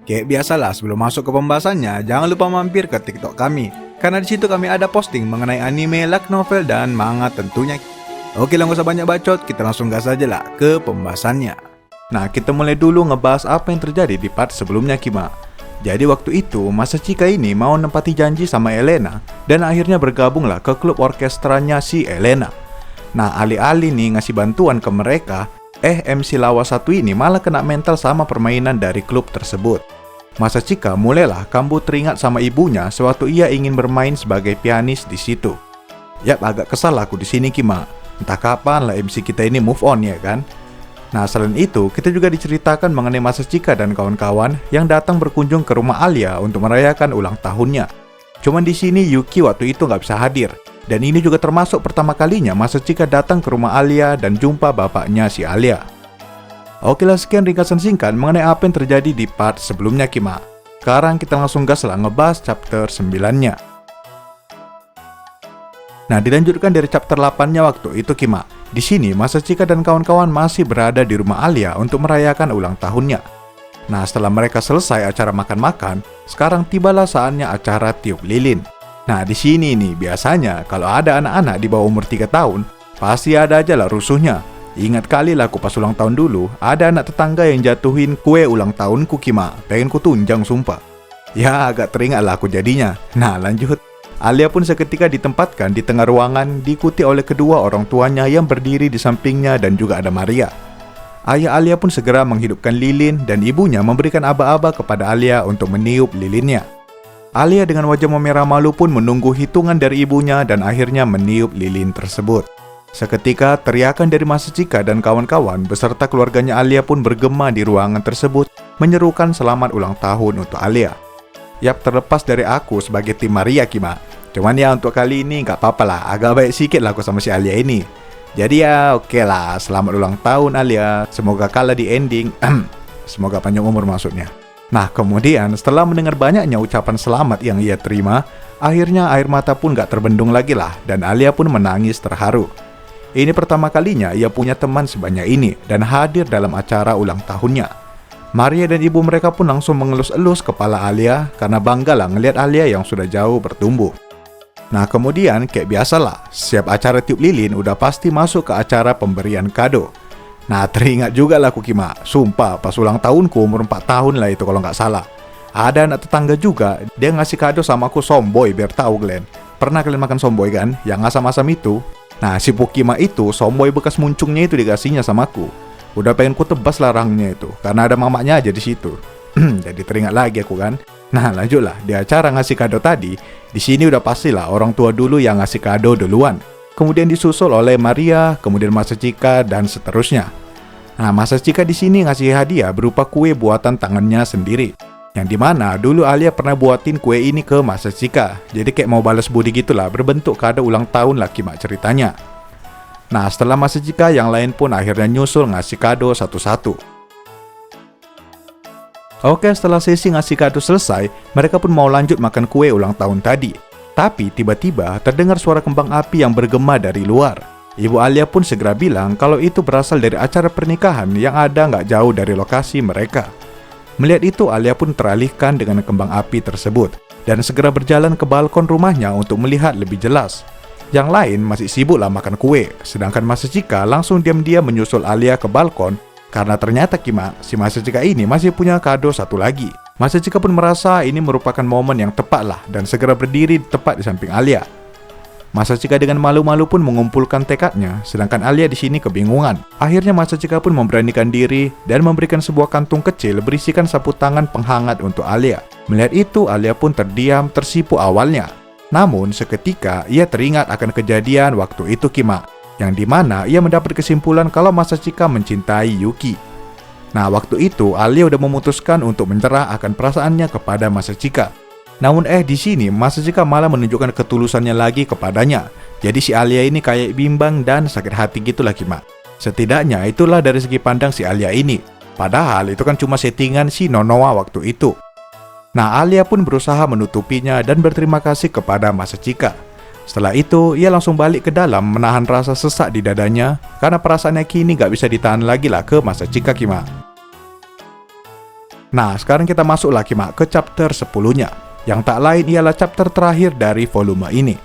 Kayak biasalah, sebelum masuk ke pembahasannya, jangan lupa mampir ke TikTok kami, karena di situ kami ada posting mengenai anime, light novel, dan manga tentunya. Oke lah, gak usah banyak bacot, kita langsung gas aja lah ke pembahasannya. Nah, kita mulai dulu ngebahas apa yang terjadi di part sebelumnya, Kima. Jadi waktu itu, Masachika ini mau nempati janji sama Elena, dan akhirnya bergabunglah ke klub orkestranya si Elena. Nah, alih-alih nih ngasih bantuan ke mereka, MC lawas satu ini malah kena mental sama permainan dari klub tersebut. Masachika mulailah kambuh teringat sama ibunya sewaktu ia ingin bermain sebagai pianis di situ. Yap, agak kesal aku di sini, Kima. Entah kapan lah MC kita ini move on, ya kan? Nah, selain itu, kita juga diceritakan mengenai Masachika dan kawan-kawan yang datang berkunjung ke rumah Alia untuk merayakan ulang tahunnya. Cuman di sini Yuki waktu itu nggak bisa hadir. Dan ini juga termasuk pertama kalinya Masachika datang ke rumah Alia dan jumpa bapaknya si Alia. Oke lah, sekian ringkasan singkat mengenai apa yang terjadi di part sebelumnya, Kima. Sekarang kita langsung gas lah ngebahas chapter 9-nya. Nah, dilanjutkan dari chapter 8-nya waktu itu, Kima. Di sini, Masachika dan kawan-kawan masih berada di rumah Alia untuk merayakan ulang tahunnya. Nah, setelah mereka selesai acara makan-makan, sekarang tibalah saatnya acara tiup lilin. Nah, di sini nih, biasanya kalau ada anak-anak di bawah umur 3 tahun, pasti ada aja lah rusuhnya. Ingat kali lah aku pas ulang tahun dulu, ada anak tetangga yang jatuhin kue ulang tahunku, Kima. Pengen ku tunjang sumpah. Ya, agak teringat lah aku jadinya. Nah, lanjut. Alia pun seketika ditempatkan di tengah ruangan, diikuti oleh kedua orang tuanya yang berdiri di sampingnya dan juga ada Maria. Ayah Alia pun segera menghidupkan lilin dan ibunya memberikan aba-aba kepada Alia untuk meniup lilinnya. Alia dengan wajah memerah malu pun menunggu hitungan dari ibunya dan akhirnya meniup lilin tersebut. Seketika teriakan dari Masachika dan kawan-kawan beserta keluarganya Alia pun bergema di ruangan tersebut menyerukan selamat ulang tahun untuk Alia. Yap, terlepas dari aku sebagai tim Maria, Kima. Cuman ya untuk kali ini gak apa-apa lah, agak baik sikit lah aku sama si Alia ini. Jadi ya oke lah, selamat ulang tahun Alia. Semoga kalah di ending. Semoga panjang umur maksudnya. Nah, kemudian setelah mendengar banyaknya ucapan selamat yang ia terima, akhirnya air mata pun gak terbendung lagi lah dan Alia pun menangis terharu. Ini pertama kalinya ia punya teman sebanyak ini dan hadir dalam acara ulang tahunnya. Maria dan ibu mereka pun langsung mengelus-elus kepala Alia karena bangga lah ngelihat Alia yang sudah jauh bertumbuh. Nah, kemudian kayak biasalah, siap acara tiup lilin udah pasti masuk ke acara pemberian kado. Nah, teringat juga lah aku, Kima. Sumpah, pas ulang tahunku umur 4 tahun lah itu kalau nggak salah. Ada anak tetangga juga, dia ngasih kado sama aku somboy biar tahu kalian. Pernah kalian makan somboy kan? Yang asam-asam itu. Nah, si Pukima itu, somboy bekas muncungnya itu dikasihnya sama aku. Udah pengen ku tebas larangnya itu, karena ada mamanya aja di situ. Jadi teringat lagi aku kan. Nah, lanjutlah, di acara ngasih kado tadi, di sini udah pastilah orang tua dulu yang ngasih kado duluan. Kemudian disusul oleh Maria, kemudian Masachika, dan seterusnya. Nah, Masachika di sini ngasih hadiah berupa kue buatan tangannya sendiri. Yang dimana dulu Alia pernah buatin kue ini ke Masachika. Jadi kayak mau balas budi gitulah, berbentuk kado ulang tahun lah Kima ceritanya. Nah, setelah Masachika, yang lain pun akhirnya nyusul ngasih kado satu-satu. Oke, setelah sesi ngasih kado selesai, mereka pun mau lanjut makan kue ulang tahun tadi. Tapi tiba-tiba terdengar suara kembang api yang bergema dari luar. Ibu Alia pun segera bilang kalau itu berasal dari acara pernikahan yang ada nggak jauh dari lokasi mereka. Melihat itu, Alia pun teralihkan dengan kembang api tersebut dan segera berjalan ke balkon rumahnya untuk melihat lebih jelas. Yang lain masih sibuk lah makan kue, sedangkan Masachika langsung diam-diam menyusul Alia ke balkon karena ternyata Kima, si Masachika ini masih punya kado satu lagi. Masachika pun merasa ini merupakan momen yang tepat lah dan segera berdiri tepat di samping Alia. Masachika dengan malu-malu pun mengumpulkan tekadnya, sedangkan Alia di sini kebingungan. Akhirnya Masachika pun memberanikan diri dan memberikan sebuah kantung kecil berisikan sapu tangan penghangat untuk Alia. Melihat itu, Alia pun terdiam, tersipu awalnya. Namun seketika ia teringat akan kejadian waktu itu Kima, yang dimana ia mendapat kesimpulan kalau Masachika mencintai Yuki. Nah, waktu itu Alia udah memutuskan untuk menyerah akan perasaannya kepada Masachika. Namun di sini Masachika malah menunjukkan ketulusannya lagi kepadanya. Jadi si Alia ini kayak bimbang dan sakit hati gitulah Kima. Setidaknya itulah dari segi pandang si Alia ini. Padahal itu kan cuma settingan si Nonoa waktu itu. Nah, Alia pun berusaha menutupinya dan berterima kasih kepada Masachika. Setelah itu, ia langsung balik ke dalam menahan rasa sesak di dadanya karena perasaannya kini gak bisa ditahan lagi lah ke Masachika Kima. Nah, sekarang kita masuklah Kima ke chapter 10-nya, yang tak lain ialah chapter terakhir dari volume ini.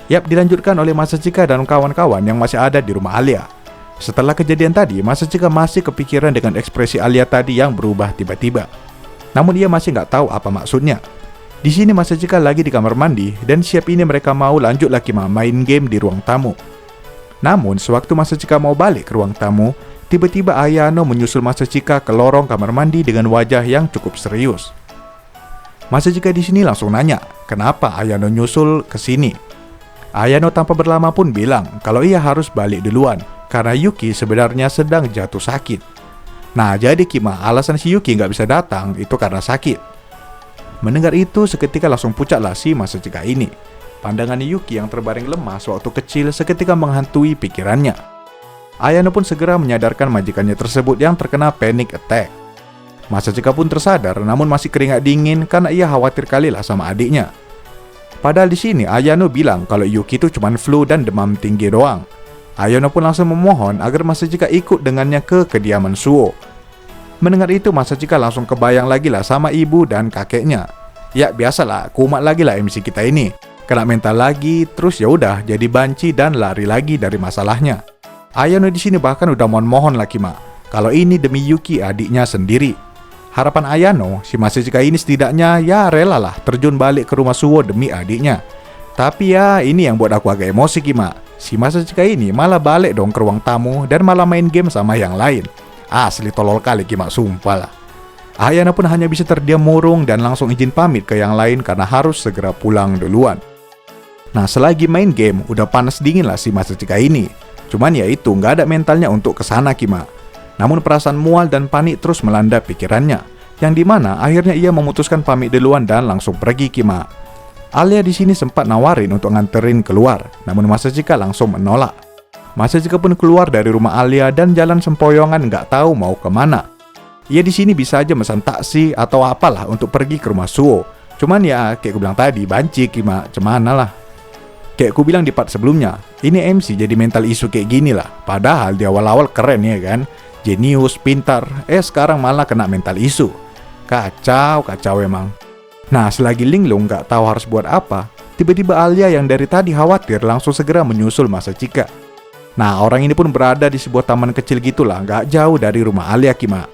Yap, dilanjutkan oleh Masachika dan kawan-kawan yang masih ada di rumah Alia. Setelah kejadian tadi, Masachika masih kepikiran dengan ekspresi Alia tadi yang berubah tiba-tiba. Namun ia masih nggak tahu apa maksudnya. Di sini Masachika lagi di kamar mandi dan siap ini mereka mau lanjut lagi main game di ruang tamu. Namun sewaktu Masachika mau balik ke ruang tamu, tiba-tiba Ayano menyusul Masachika ke lorong kamar mandi dengan wajah yang cukup serius. Masachika di sini langsung nanya, kenapa Ayano nyusul ke sini? Ayano tanpa berlama pun bilang kalau ia harus balik duluan karena Yuki sebenarnya sedang jatuh sakit. Nah, jadi Kima, alasan si Yuki nggak bisa datang itu karena sakit. Mendengar itu, seketika langsung pucatlah si Masachika ini. Pandangan Yuki yang terbaring lemas waktu kecil seketika menghantui pikirannya. Ayano pun segera menyadarkan majikannya tersebut yang terkena panic attack. Masachika pun tersadar, namun masih keringat dingin karena ia khawatir kalilah sama adiknya. Padahal di sini Ayano bilang kalau Yuki itu cuma flu dan demam tinggi doang. Ayano pun langsung memohon agar Masachika ikut dengannya ke kediaman Suo. Mendengar itu, Masachika langsung kebayang lagi lah sama ibu dan kakeknya. Ya biasalah, kumat lagi lah MC kita ini. Kena mental lagi, terus ya udah jadi banci dan lari lagi dari masalahnya. Ayano di sini bahkan udah mohon-mohon lah Kima, kalau ini demi Yuki adiknya sendiri. Harapan Ayano, si Masachika ini setidaknya ya rela lah terjun balik ke rumah Suwo demi adiknya. Tapi ya ini yang buat aku agak emosi Kima. Si Masachika ini malah balik dong ke ruang tamu dan malah main game sama yang lain. Asli tolol kali Kima, sumpah lah. Ayano pun hanya bisa terdiam murung dan langsung izin pamit ke yang lain karena harus segera pulang duluan. Nah, selagi main game udah panas dingin lah si Masachika ini. Cuman ya itu nggak ada mentalnya untuk kesana Kima. Namun perasaan mual dan panik terus melanda pikirannya, yang dimana akhirnya ia memutuskan pamit duluan dan langsung pergi Kima. Alia di sini sempat nawarin untuk nganterin keluar, namun Masachika langsung menolak. Masachika pun keluar dari rumah Alia dan jalan sempoyongan nggak tahu mau kemana. Ia di sini bisa aja mesan taksi atau apalah untuk pergi ke rumah Suo. Cuman ya kayak gue bilang tadi, banci Kima, cemana lah. Kayak gue bilang di part sebelumnya, ini MC jadi mental isu kayak gini lah. Padahal di awal-awal keren ya kan, jenius, pintar, sekarang malah kena mental isu. Kacau emang. Nah, selagi Linglung nggak tahu harus buat apa, tiba-tiba Alia yang dari tadi khawatir langsung segera menyusul Masachika. Nah, orang ini pun berada di sebuah taman kecil gitulah, nggak jauh dari rumah Alia Kima.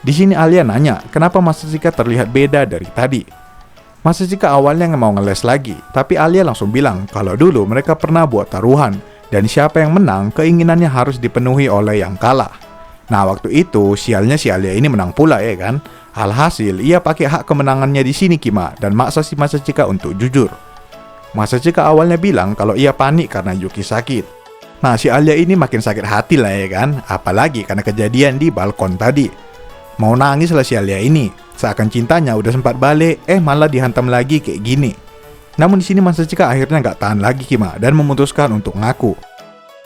Di sini Alia nanya, kenapa Masachika terlihat beda dari tadi. Masachika awalnya nggak mau ngeles lagi, tapi Alia langsung bilang kalau dulu mereka pernah buat taruhan, dan siapa yang menang, keinginannya harus dipenuhi oleh yang kalah. Nah, waktu itu sialnya si Alia ini menang pula ya kan. Alhasil, ia pakai hak kemenangannya di sini Kima, dan maksa si Masachika untuk jujur. Masachika awalnya bilang kalau ia panik karena Yuki sakit. Nah, si Alia ini makin sakit hati lah ya kan, apalagi karena kejadian di balkon tadi. Mau nangis lah si Alia ini, seakan cintanya udah sempat balik, malah dihantam lagi kayak gini. Namun di sini Masachika akhirnya nggak tahan lagi Kima dan memutuskan untuk ngaku.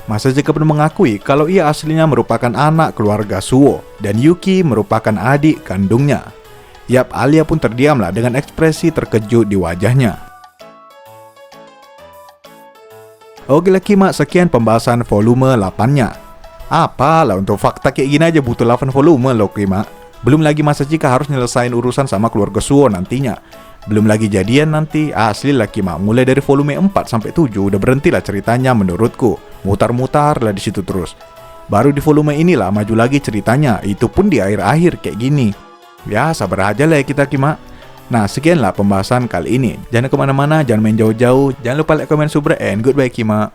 Masachika pun mengakui kalau ia aslinya merupakan anak keluarga Suo dan Yuki merupakan adik kandungnya. Yap, Alia pun terdiamlah dengan ekspresi terkejut di wajahnya. Oke lah Kima, sekian pembahasan volume 8-nya. Apalah, untuk fakta kayak gini aja butuh 8 volume loh Kima. Belum lagi Masachika harus nyelesain urusan sama keluarga Suo nantinya. Belum lagi jadian nanti, asli lah Kima. Mulai dari volume 4 sampai 7 udah berhentilah ceritanya menurutku. Mutar-mutar lah di situ terus. Baru di volume inilah maju lagi ceritanya, itu pun di akhir-akhir kayak gini. Ya sabar aja lah ya kita Kima. Nah, sekianlah pembahasan kali ini. Jangan kemana-mana, jangan main jauh-jauh. Jangan lupa like, comment, subscribe, and goodbye Kima.